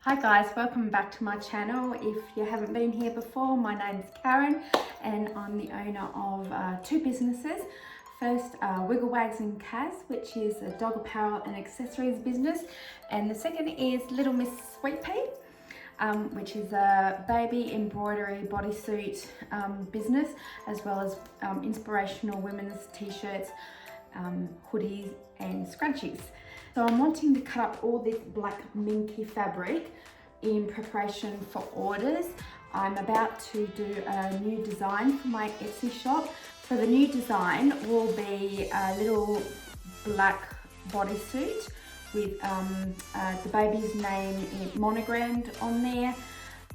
Hi guys, welcome back to my channel. If you haven't been here before, my name's Karen and I'm the owner of two businesses. First, Wiggle Wags and Kaz, which is a dog apparel and accessories business, and the second is Little Miss Sweet Pea, which is a baby embroidery bodysuit business, as well as inspirational women's t-shirts, hoodies and scrunchies. So I'm wanting to cut up all this black minky fabric in preparation for orders. I'm about to do a new design for my Etsy shop. So the new design will be a little black bodysuit with the baby's name monogrammed on there,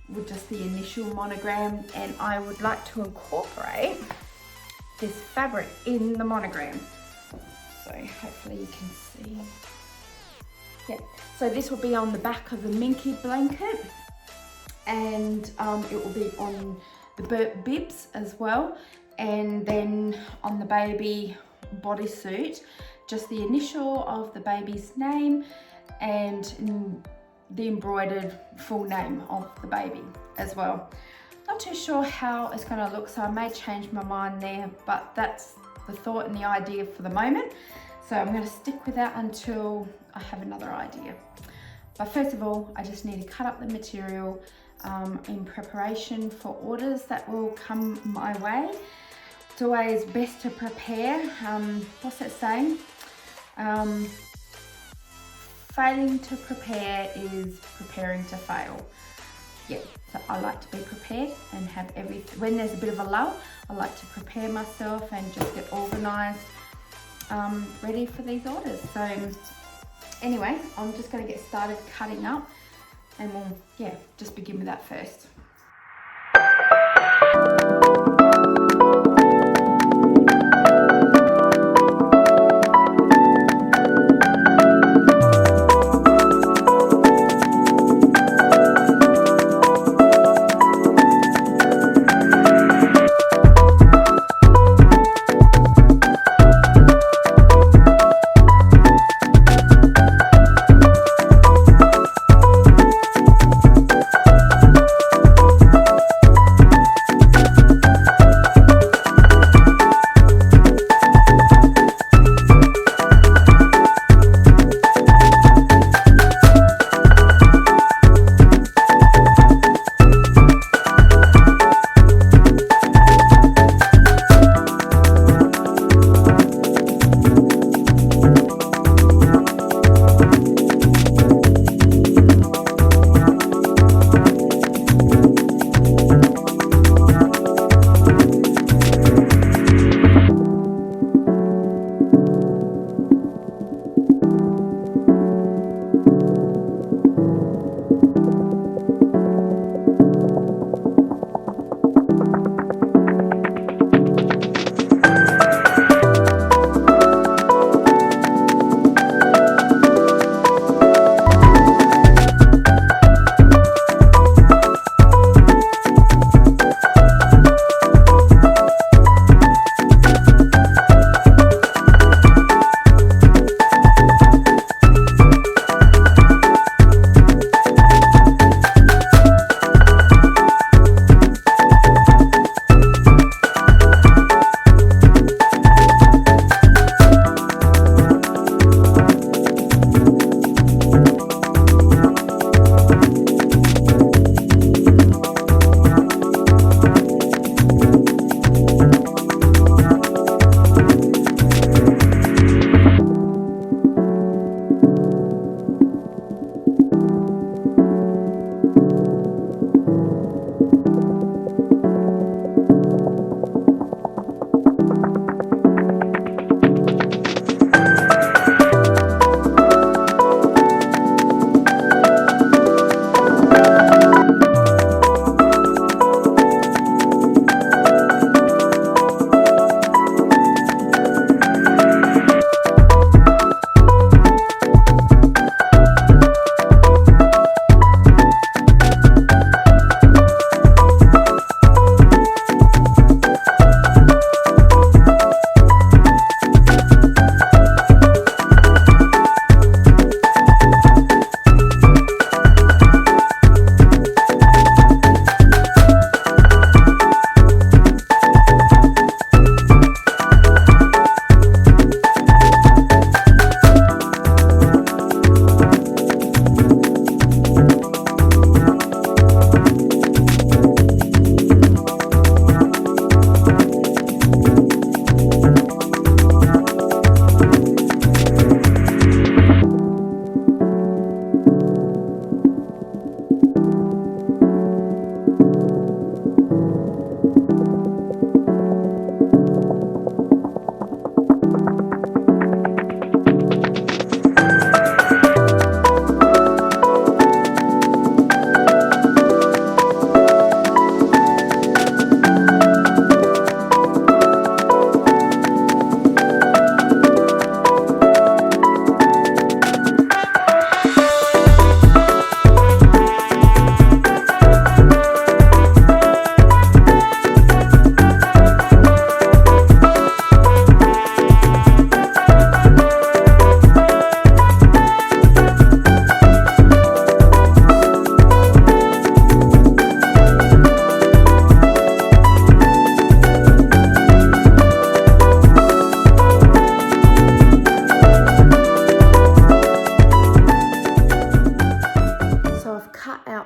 with just the initial monogram, and I would like to incorporate this fabric in the monogram. So hopefully you can see. Yeah, so this will be on the back of the minky blanket, and it will be on the bibs as well, and then on the baby bodysuit, just the initial of the baby's name and the embroidered full name of the baby as well. Not too sure how it's going to look, so I may change my mind there, but that's the thought and the idea for the moment. So I'm going to stick with that until I have another idea. But first of all, I just need to cut up the material in preparation for orders that will come my way. It's always best to prepare. What's that saying? Failing to prepare is preparing to fail. Yeah, so I like to be prepared and have everything. When there's a bit of a lull, I like to prepare myself and just get organised, ready for these orders. So anyway, I'm just going to get started cutting up, and we'll just begin with that first.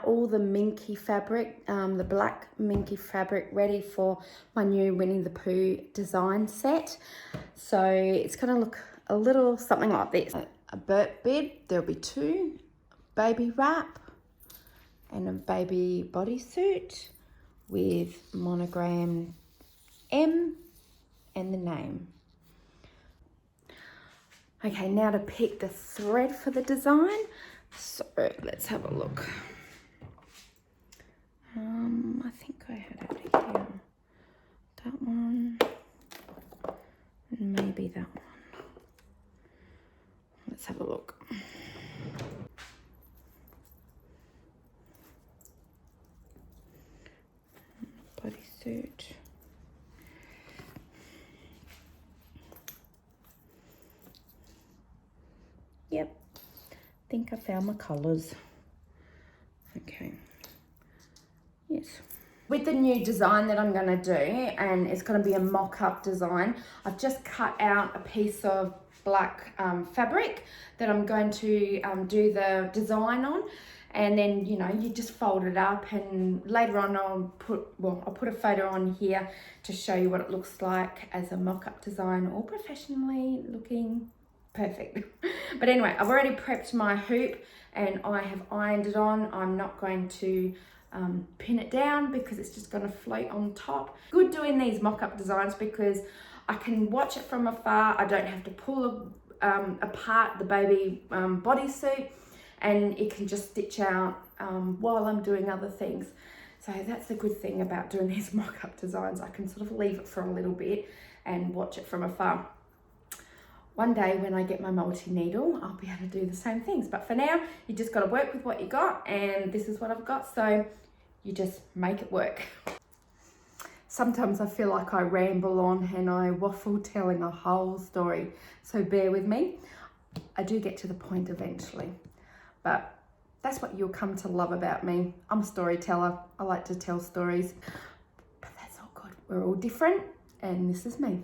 all the Minky fabric, the black Minky fabric, ready for my new Winnie the Pooh design set. So it's going to look a little something like this. A bird bed, there'll be 2, baby wrap and a baby bodysuit with monogram M and the name. Okay, now to pick the thread for the design. So let's have a look. I think I had it here. That one, and maybe that one. Let's have a look. Bodysuit. Yep, think I found my colours. Okay, yes. With the new design that I'm going to do, and it's going to be a mock-up design, I've just cut out a piece of black fabric that I'm going to do the design on. And then, you know, you just fold it up, and later on I'll put a photo on here to show you what it looks like as a mock-up design, all professionally looking perfect. But anyway, I've already prepped my hoop and I have ironed it on. I'm not going to pin it down because it's just going to float on top. Good doing these mock-up designs because I can watch it from afar. I don't have to pull apart the baby bodysuit, and it can just stitch out while I'm doing other things. So that's the good thing about doing these mock-up designs. I can sort of leave it for a little bit and watch it from afar. One day when I get my multi-needle, I'll be able to do the same things. But for now, you just got to work with what you got, and this is what I've got. So you just make it work. Sometimes I feel like I ramble on and I waffle telling a whole story. So bear with me. I do get to the point eventually. But that's what you'll come to love about me. I'm a storyteller. I like to tell stories. But that's all good. We're all different, and this is me.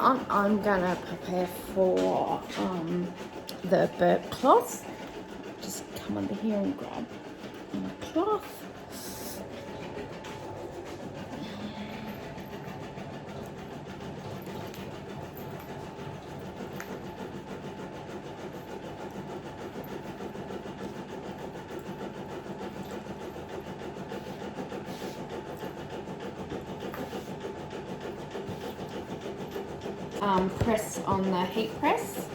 now I'm gonna prepare for the burp cloth. Just come under here and grab a cloth. Press on the heat press.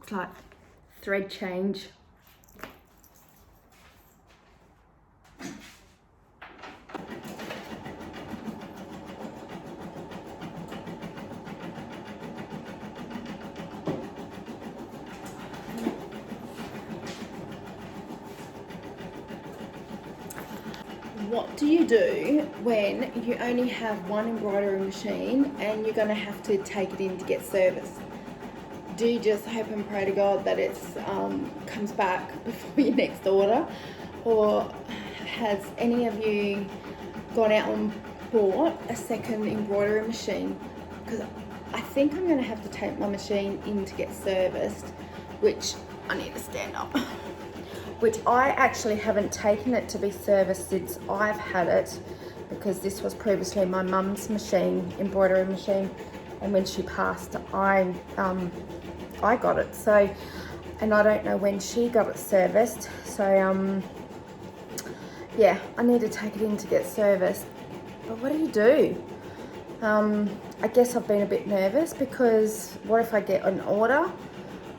Looks like thread change. What do you do when you only have one embroidery machine and you're going to have to take it in to get serviced? Do you just hope and pray to God that it comes back before your next order? Or has any of you gone out and bought a second embroidery machine? Because I think I'm going to have to take my machine in to get serviced, which I need to stand up. Which I actually haven't taken it to be serviced since I've had it, because this was previously my mum's machine, embroidery machine, and when she passed, I got it. So, and I don't know when she got it serviced. So, yeah, I need to take it in to get serviced. But what do? I guess I've been a bit nervous, because what if I get an order?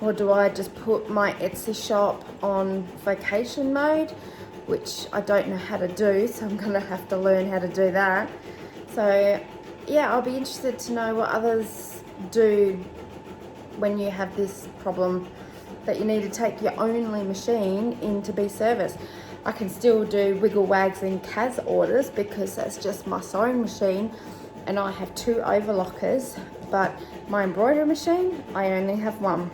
Or do I just put my Etsy shop on vacation mode, which I don't know how to do, so I'm gonna have to learn how to do that. So yeah, I'll be interested to know what others do when you have this problem that you need to take your only machine in to be serviced. I can still do Wiggle Wags and Kaz orders because that's just my sewing machine, and I have 2 overlockers, but my embroidery machine, I only have 1.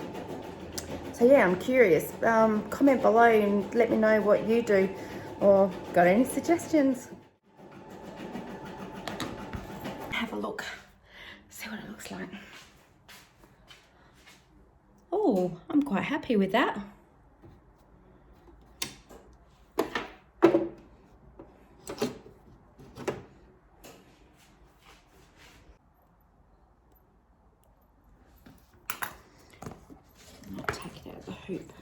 So yeah, I'm curious. Comment below and let me know what you do, or got any suggestions. Have a look, see what it looks like. Oh, I'm quite happy with that. I'll take it out of the hoop.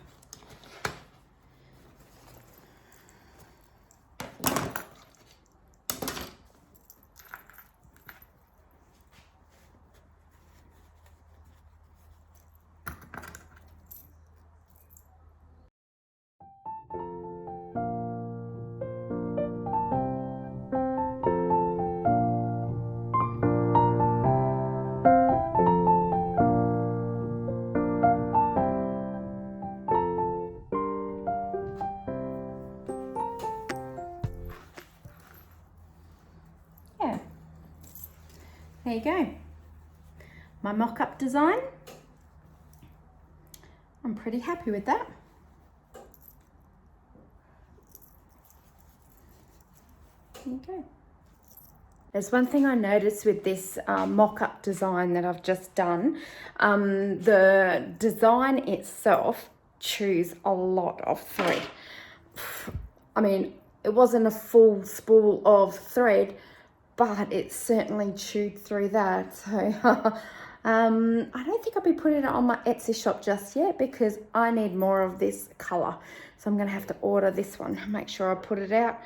There you go. my mock-up design. I'm pretty happy with that. There you go. There's one thing I noticed with this mock-up design that I've just done. The design itself chews a lot of thread. I mean, it wasn't a full spool of thread, but it certainly chewed through that. So I don't think I'll be putting it on my Etsy shop just yet because I need more of this color. So I'm going to have to order this one, make sure I put it out.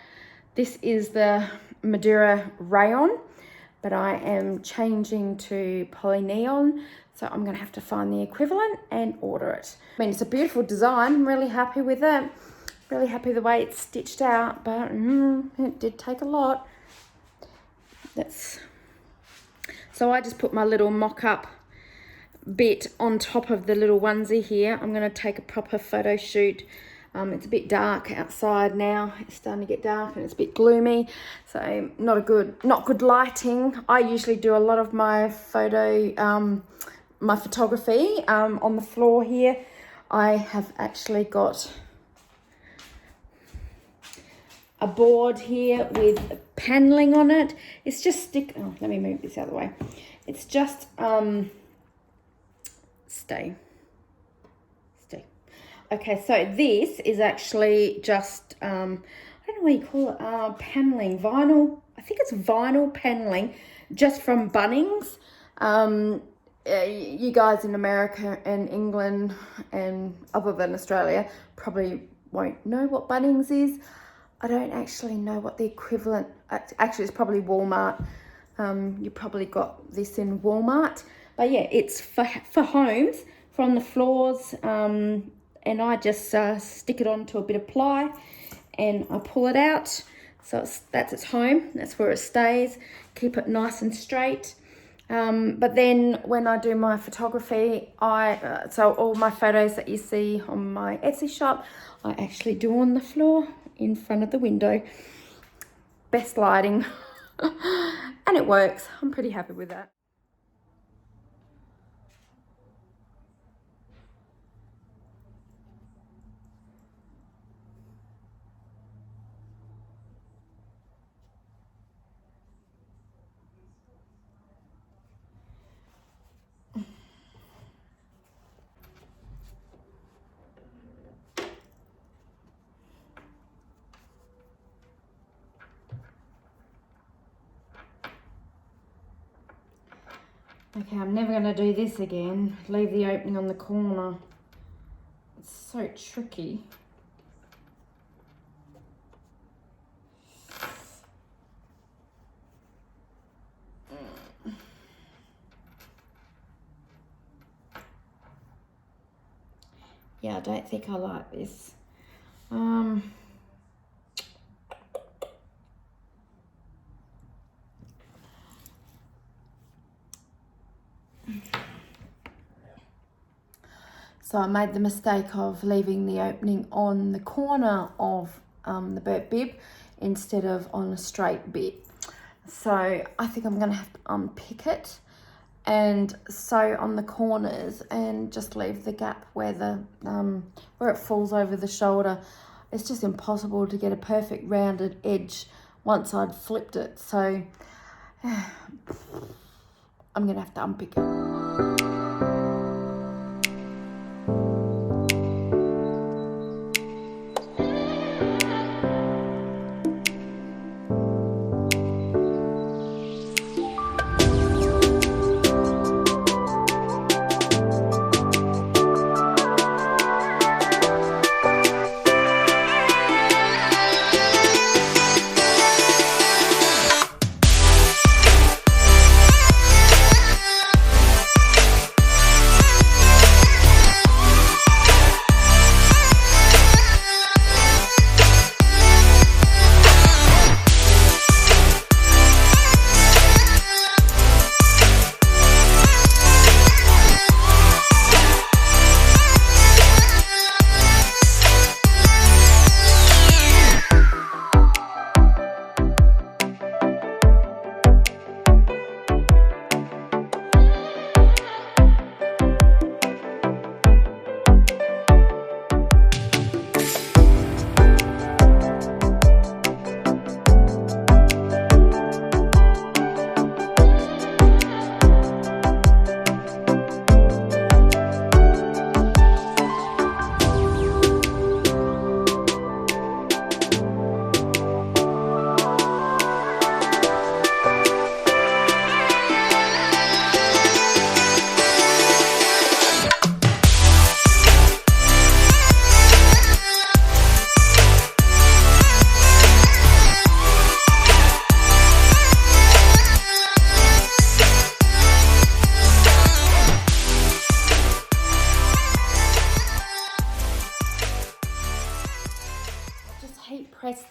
This is the Madeira Rayon, but I am changing to poly neon. So I'm going to have to find the equivalent and order it. I mean, it's a beautiful design. I'm really happy with it. Really happy the way it's stitched out, but it did take a lot. So I just put my little mock-up bit on top of the little onesie here. I'm going to take a proper photo shoot. It's a bit dark outside now. It's starting to get dark and it's a bit gloomy, so not good lighting. I usually do a lot of my photography on the floor here. I have actually got a board here with paneling on it. It's just oh, let me move this out of the way. It's just stay. Okay, so this is actually just I don't know what you call it, paneling, vinyl. I think it's vinyl paneling, just from Bunnings. You guys in America and England and other than Australia probably won't know what Bunnings is. I don't actually know what the equivalent, actually it's probably Walmart. You probably got this in Walmart. But yeah, it's for homes, from the floors, and I just stick it onto a bit of ply and I pull it out. So that's its home, that's where it stays. Keep it nice and straight. But then when I do my photography, so all my photos that you see on my Etsy shop, I actually do on the floor in front of the window. Best lighting. And it works. I'm pretty happy with that. Okay, I'm never going to do this again. Leave the opening on the corner. It's so tricky. Yeah, I don't think I like this. So I made the mistake of leaving the opening on the corner of the burp bib instead of on a straight bit. So I think I'm going to have to unpick it and sew on the corners and just leave the gap where where it falls over the shoulder. It's just impossible to get a perfect rounded edge once I'd flipped it. So I'm going to have to unpick it.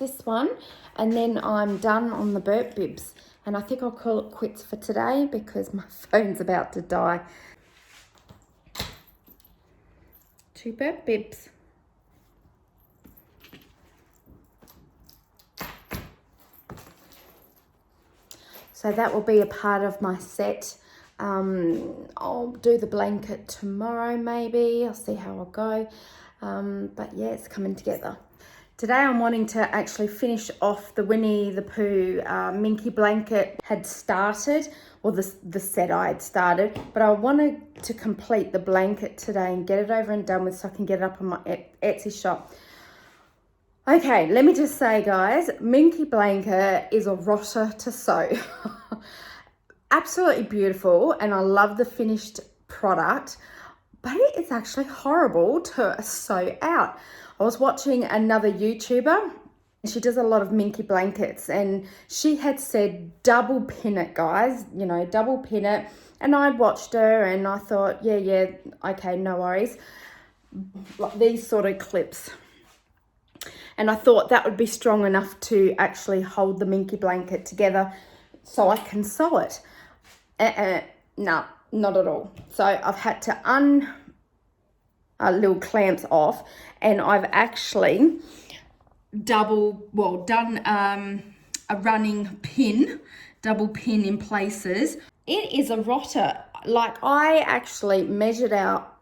this one, and then I'm done on the burp bibs. And I think I'll call it quits for today because my phone's about to die. 2 burp bibs. So that will be a part of my set. I'll do the blanket tomorrow maybe. I'll see how I go. But yeah, it's coming together. Today I'm wanting to actually finish off the Winnie the Pooh Minky blanket had started, or the set I had started, but I wanted to complete the blanket today and get it over and done with so I can get it up on my Etsy shop. Okay, let me just say, guys, Minky blanket is a rotter to sew. Absolutely beautiful, and I love the finished product, but it is actually horrible to sew out. I was watching another YouTuber. She does a lot of Minky blankets, and she had said double pin it, guys, you know, double pin it. And I watched her and I thought, yeah, okay, no worries. Like these sort of clips. And I thought that would be strong enough to actually hold the Minky blanket together so I can sew it. No, not at all. So I've had to little clamps off, and I've actually done a running pin, double pin in places. It is a rotter. Like, I actually measured out,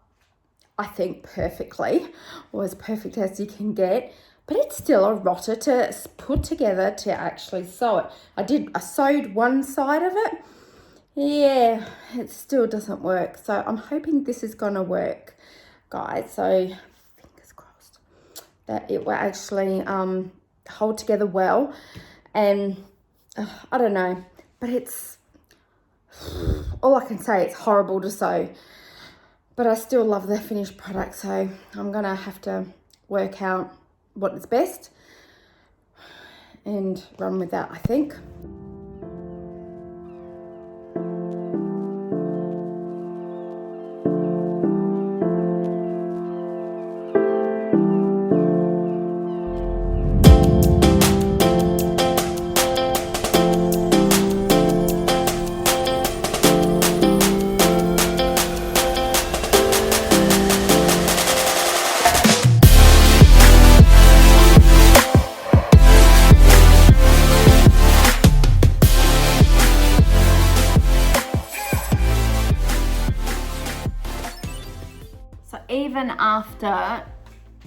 I think perfectly, or as perfect as you can get, but it's still a rotter to put together to actually sew it. I sewed one side of it. Yeah, it still doesn't work. So I'm hoping this is gonna work, guys. So fingers crossed that it will actually hold together well. And I don't know, but it's, all I can say, it's horrible to sew, but I still love the finished product. So I'm gonna have to work out what is best and run with that, I think.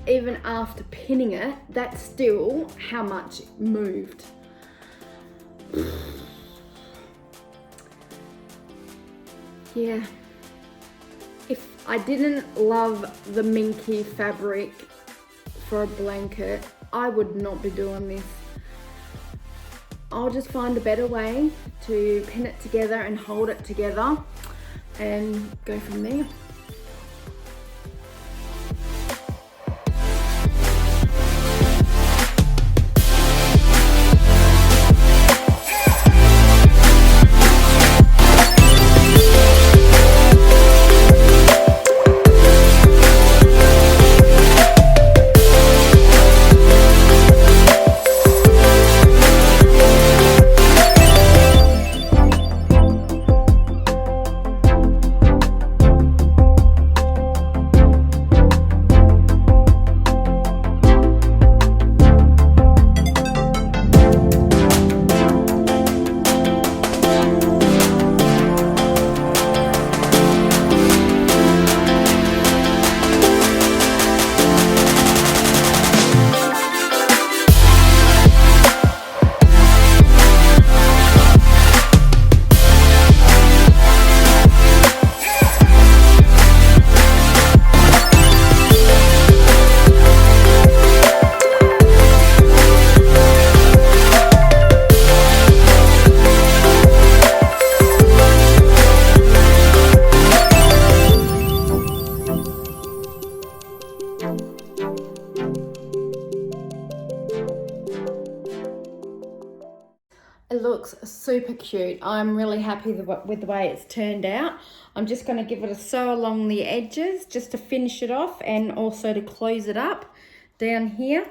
Even after pinning it, that's still how much it moved. Yeah. If I didn't love the Minky fabric for a blanket, I would not be doing this. I'll just find a better way to pin it together and hold it together and go from there. It looks super cute. I'm really happy with the way it's turned out. I'm just going to give it a sew along the edges just to finish it off and also to close it up down here.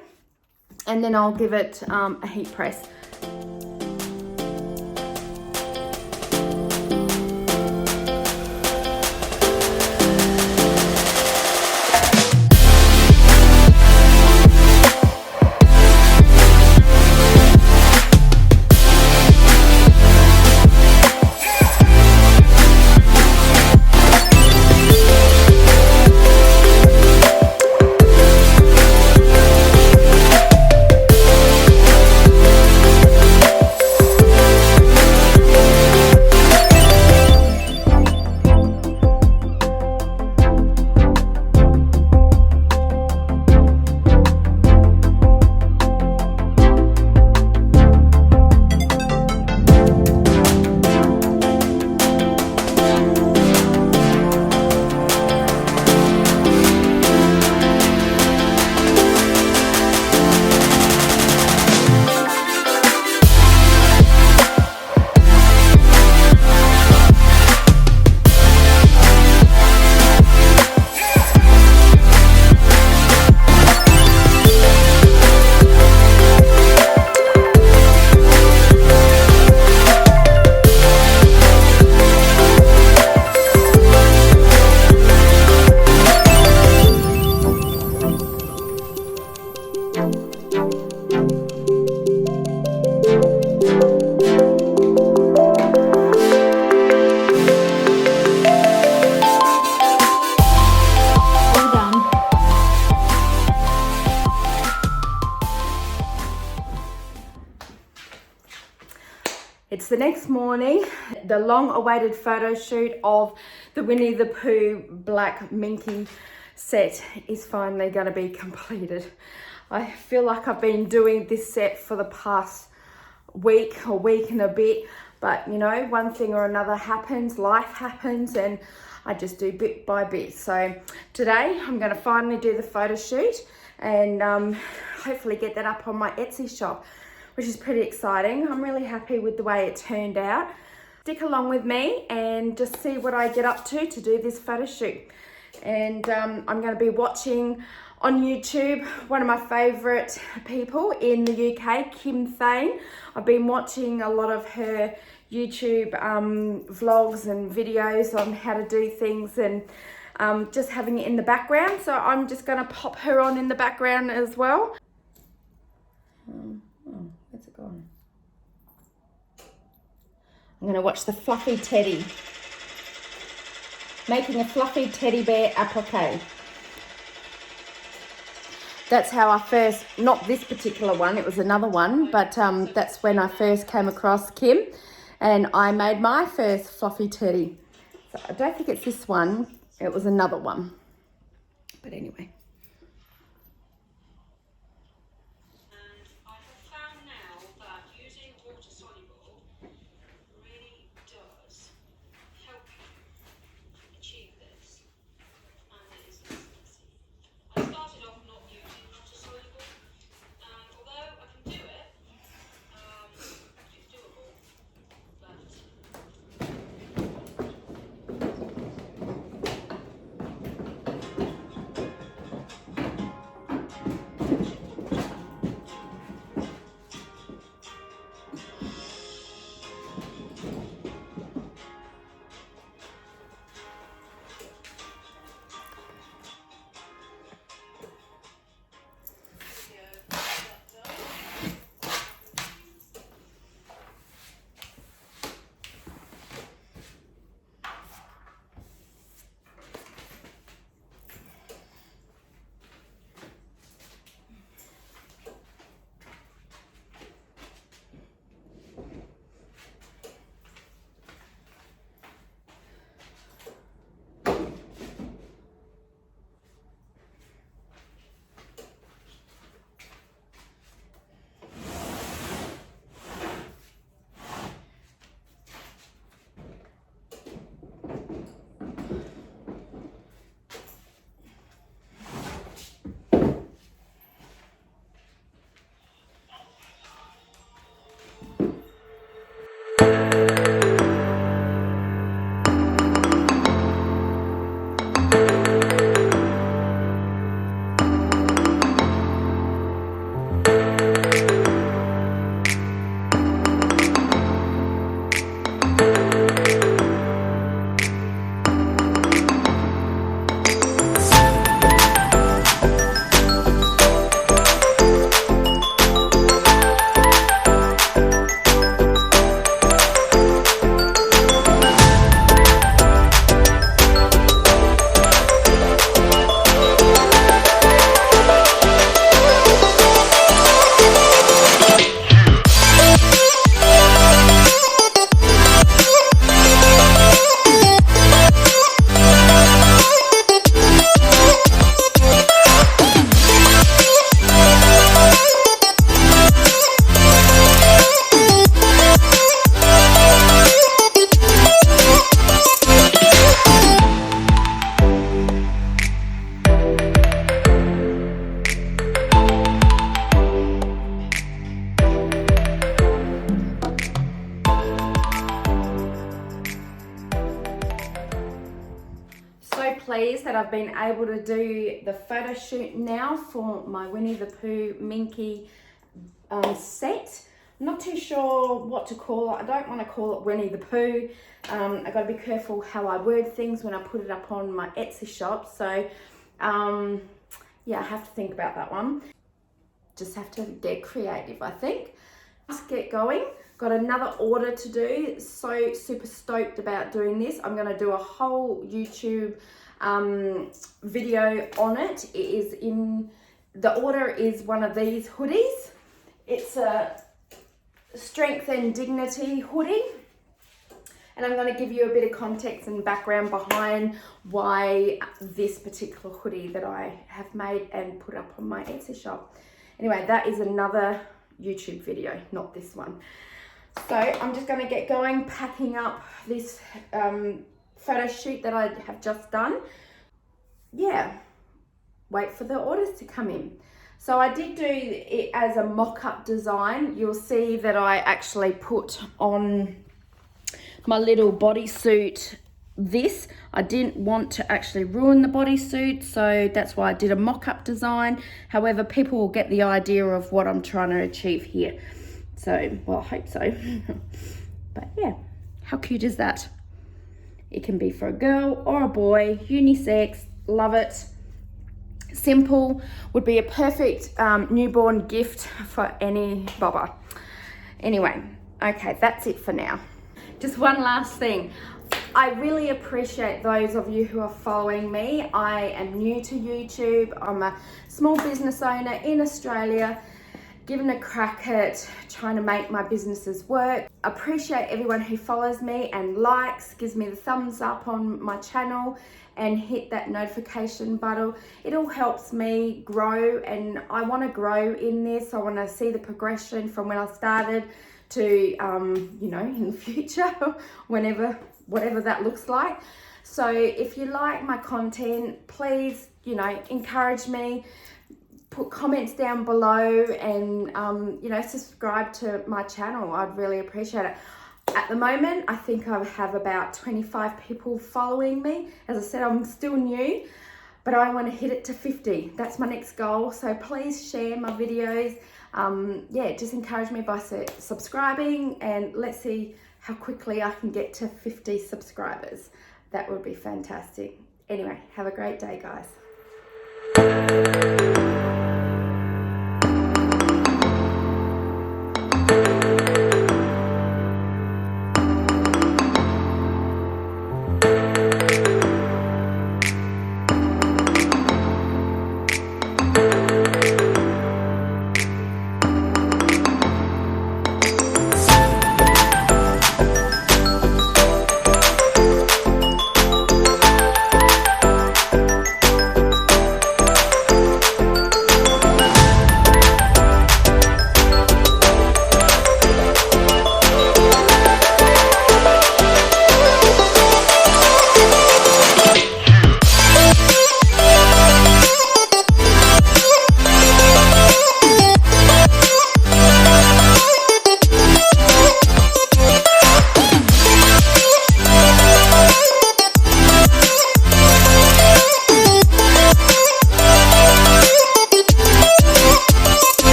and then I'll give it a heat press. It's the next morning. The long-awaited photo shoot of the Winnie the Pooh Black Minky set is finally going to be completed. I feel like I've been doing this set for the past week and a bit, but you know, one thing or another happens, life happens, and I just do bit by bit. So today I'm going to finally do the photo shoot and hopefully get that up on my Etsy shop, which is pretty exciting. I'm really happy with the way it turned out. Stick along with me and just see what I get up to do this photo shoot. And I'm going to be watching on YouTube one of my favourite people in the UK, Kim Thane. I've been watching a lot of her YouTube vlogs and videos on how to do things, and just having it in the background. So I'm just going to pop her on in the background as well. Where's it gone? I'm going to watch the fluffy teddy. Making a fluffy teddy bear applique. That's how I first, not this particular one, it was another one, but that's when I first came across Kim and I made my first fluffy teddy. So I don't think it's this one, it was another one. But anyway. this that I've been able to do the photo shoot now for my Winnie the Pooh Minky set. I'm not too sure what to call it. I don't want to call it Winnie the Pooh. I've got to be careful how I word things when I put it up on my Etsy shop. So yeah, I have to think about that one. Just have to get creative, I think. Let's get going. Got another order to do. So super stoked about doing this. I'm going to do a whole YouTube video on it. It is in, the order is one of these hoodies. It's a Strength and Dignity hoodie. And I'm going to give you a bit of context and background behind why this particular hoodie that I have made and put up on my Etsy shop. Anyway, that is another YouTube video, not this one. So I'm just going to get going, packing up this photo shoot that I have just done. Yeah, wait for the orders to come in. So I did do it as a mock-up design. You'll see that I actually put on my little bodysuit this. I didn't want to actually ruin the bodysuit, so that's why I did a mock-up design. However, people will get the idea of what I'm trying to achieve here. So, well, I hope so. But yeah, how cute is that? It can be for a girl or a boy, unisex, love it. Simple, would be a perfect newborn gift for any bobber. Anyway, okay, that's it for now. Just one last thing. I really appreciate those of you who are following me. I am new to YouTube. I'm a small business owner in Australia, giving a crack at trying to make my businesses work. Appreciate everyone who follows me and likes, gives me the thumbs up on my channel and hit that notification button. It all helps me grow, and I want to grow in this. I want to see the progression from when I started to, you know, in the future, whatever that looks like. So if you like my content, please, you know, encourage me. Put comments down below and, you know, subscribe to my channel. I'd really appreciate it. At the moment, I think I have about 25 people following me. As I said, I'm still new, but I want to hit it to 50. That's my next goal. So please share my videos. Yeah, just encourage me by subscribing, and let's see how quickly I can get to 50 subscribers. That would be fantastic. Anyway, have a great day, guys.